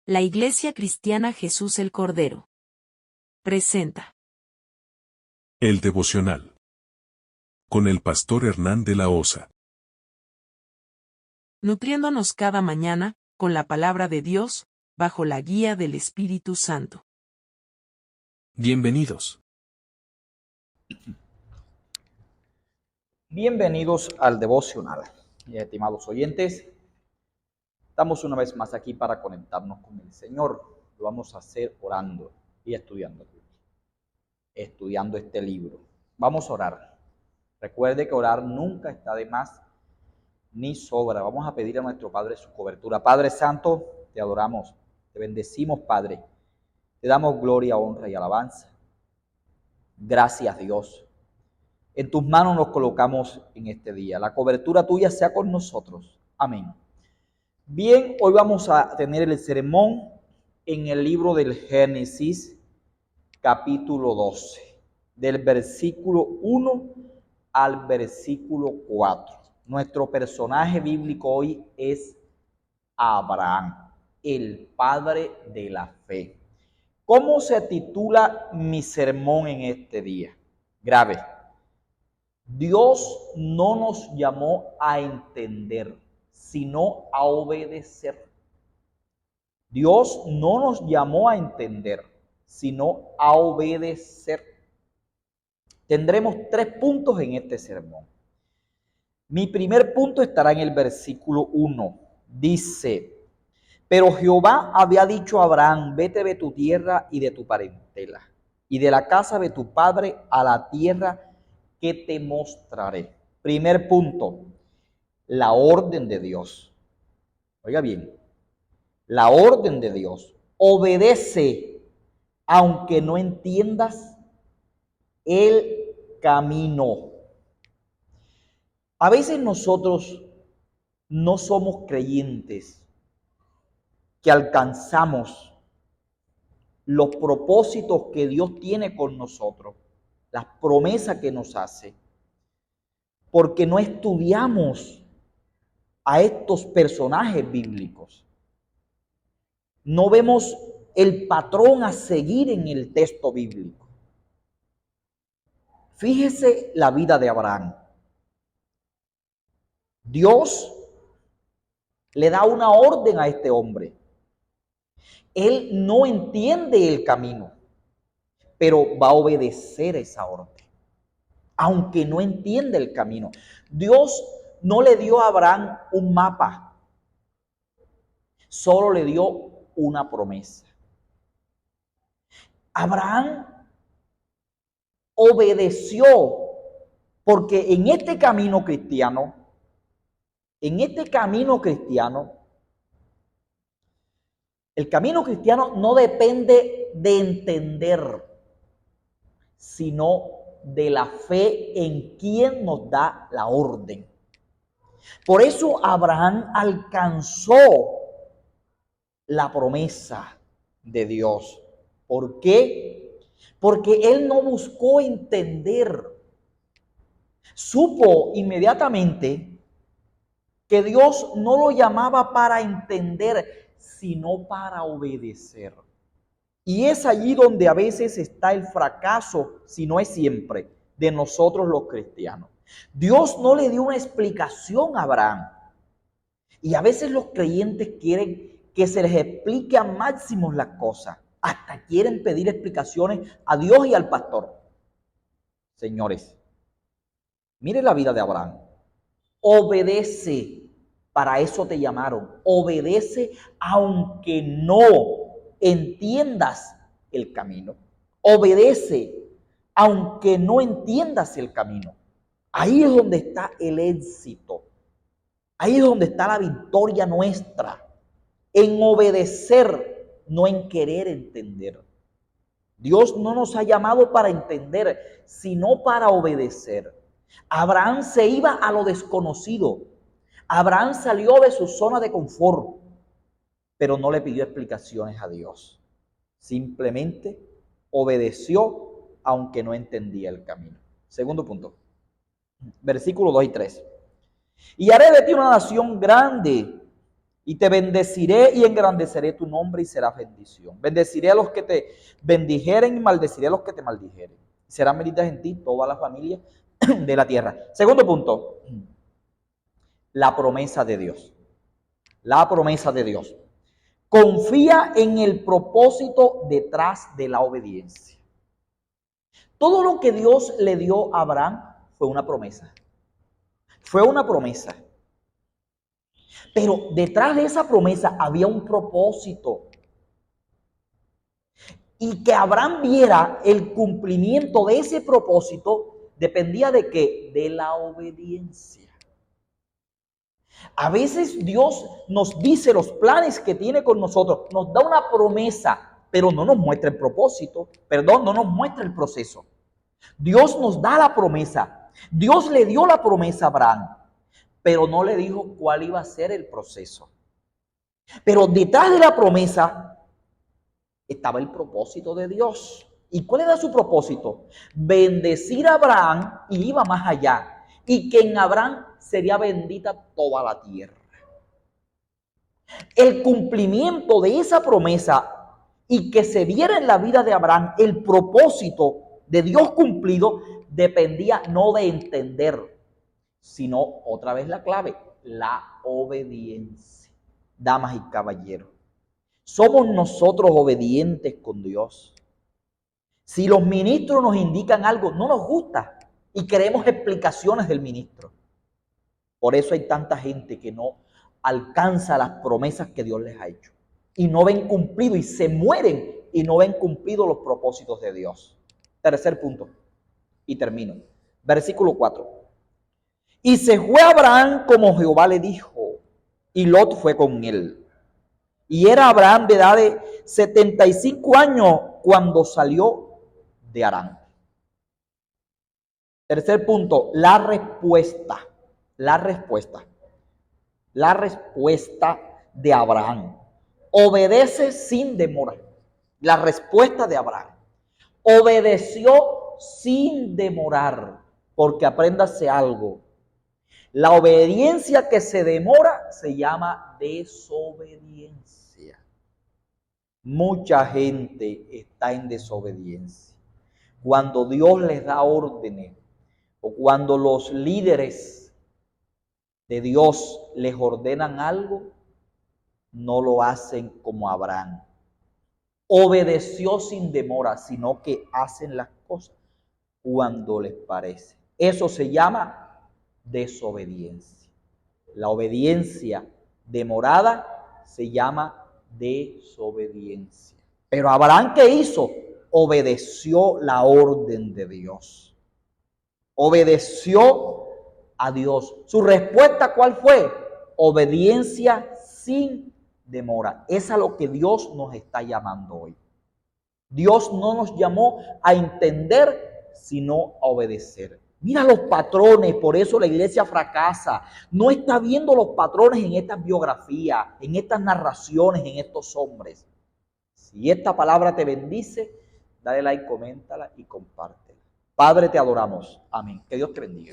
La Iglesia Cristiana Jesús el Cordero presenta El devocional con el pastor Hernán de la Osa. nutriéndonos cada mañana con la palabra de Dios, bajo la guía del Espíritu Santo. Bienvenidos. Bienvenidos al devocional, estimados oyentes. Estamos una vez más aquí para conectarnos con el Señor. Lo vamos a hacer orando y estudiando este libro. Vamos a orar. Recuerde que orar nunca está de más ni sobra. Vamos a pedir a nuestro Padre su cobertura. Padre Santo, te adoramos, te bendecimos, Padre. Te damos gloria, honra y alabanza. Gracias, Dios. En tus manos nos colocamos en este día. La cobertura tuya sea con nosotros. Amén. Bien, hoy vamos a tener el sermón en el libro del Génesis, capítulo 12, del versículo 1 al versículo 4. Nuestro personaje bíblico hoy es Abraham, el padre de la fe. ¿Cómo se titula mi sermón en este día? Grave. Dios no nos llamó a entender, sino a obedecer. Dios no nos llamó a entender, sino a obedecer. Tendremos 3 puntos en este sermón. Mi primer punto estará en el versículo 1. Dice: pero Jehová había dicho a Abraham, vete de tu tierra y de tu parentela, y de la casa de tu padre a la tierra que te mostraré. Primer punto, la orden de Dios. Oiga bien, la orden de Dios. Obedece, aunque no entiendas el camino. A veces nosotros no somos creyentes que alcanzamos los propósitos que Dios tiene con nosotros, las promesas que nos hace, porque no estudiamos a estos personajes bíblicos. No vemos el patrón a seguir en el texto bíblico. Fíjese la vida de Abraham. Dios le da una orden a este hombre. Él no entiende el camino, pero va a obedecer esa orden, aunque no entiende el camino. Dios no le dio a Abraham un mapa, solo le dio una promesa. Abraham obedeció, porque en este camino cristiano, el camino cristiano no depende de entender, sino de la fe en quien nos da la orden. Por eso Abraham alcanzó la promesa de Dios. ¿Por qué? Porque él no buscó entender. Supo inmediatamente que Dios no lo llamaba para entender, sino para obedecer. Y es allí donde a veces está el fracaso, si no es siempre, de nosotros los cristianos. Dios no le dio una explicación a Abraham. Y a veces los creyentes quieren que se les explique a máximos las cosas. Hasta quieren pedir explicaciones a Dios y al pastor. Señores, mire la vida de Abraham. Obedece. Para eso te llamaron. Obedece aunque no entiendas el camino. Obedece aunque no entiendas el camino. Ahí es donde está el éxito. Ahí es donde está la victoria nuestra. En obedecer, no en querer entender. Dios no nos ha llamado para entender, sino para obedecer. Abraham se iba a lo desconocido. Abraham salió de su zona de confort, pero no le pidió explicaciones a Dios. Simplemente obedeció, aunque no entendía el camino. Segundo punto, versículos 2 y 3. Y haré de ti una nación grande, Y te bendeciré y engrandeceré tu nombre y serás bendición. Bendeciré a los que te bendijeren y maldeciré a los que te maldijeren. Serán benditas en ti todas las familias de la tierra. Segundo punto, la promesa de Dios. La promesa de Dios. Confía en el propósito detrás de la obediencia. Todo lo que Dios le dio a Abraham fue una promesa. Fue una promesa. Pero detrás de esa promesa había un propósito. Y que Abraham viera el cumplimiento de ese propósito dependía de qué? De la obediencia. A veces Dios nos dice los planes que tiene con nosotros, nos da una promesa, pero no nos muestra el propósito, no nos muestra el proceso. Dios nos da la promesa. Dios le dio la promesa a Abraham, pero no le dijo cuál iba a ser el proceso. Pero detrás de la promesa estaba el propósito de Dios. ¿Y cuál era su propósito? Bendecir a Abraham, y iba más allá. Y que en Abraham sería bendita toda la tierra. El cumplimiento de esa promesa y que se viera en la vida de Abraham el propósito de Dios cumplido dependía no de entender, sino otra vez la clave, la obediencia. Damas y caballeros, ¿somos nosotros obedientes con Dios? Si los ministros nos indican algo, no nos gusta y queremos explicaciones del ministro. Por eso hay tanta gente que no alcanza las promesas que Dios les ha hecho y no ven cumplido y se mueren y no ven cumplidos los propósitos de Dios. Tercer punto, y termino. Versículo 4. Y se fue Abraham como Jehová le dijo, y Lot fue con él. Y era Abraham de edad de 75 años cuando salió de Harán. Tercer punto, la respuesta. La respuesta de Abraham. Obedece sin demora. La respuesta de Abraham. Obedeció sin demorar, porque apréndase algo. La obediencia que se demora se llama desobediencia. Mucha gente está en desobediencia. Cuando Dios les da órdenes o cuando los líderes de Dios les ordenan algo, no lo hacen como Abraham. Obedeció sin demora, sino que hacen las cosas cuando les parece. Eso se llama desobediencia. La obediencia demorada se llama desobediencia. Pero Abraham, ¿qué hizo? Obedeció la orden de Dios. Obedeció a Dios. ¿Su respuesta cuál fue? Obediencia sin demora. Es a lo que Dios nos está llamando hoy. Dios no nos llamó a entender, sino a obedecer. Mira los patrones, por eso la iglesia fracasa. No está viendo los patrones en estas biografías, en estas narraciones, en estos hombres. Si esta palabra te bendice, dale like, coméntala y compártela. Padre, te adoramos. Amén. Que Dios te bendiga.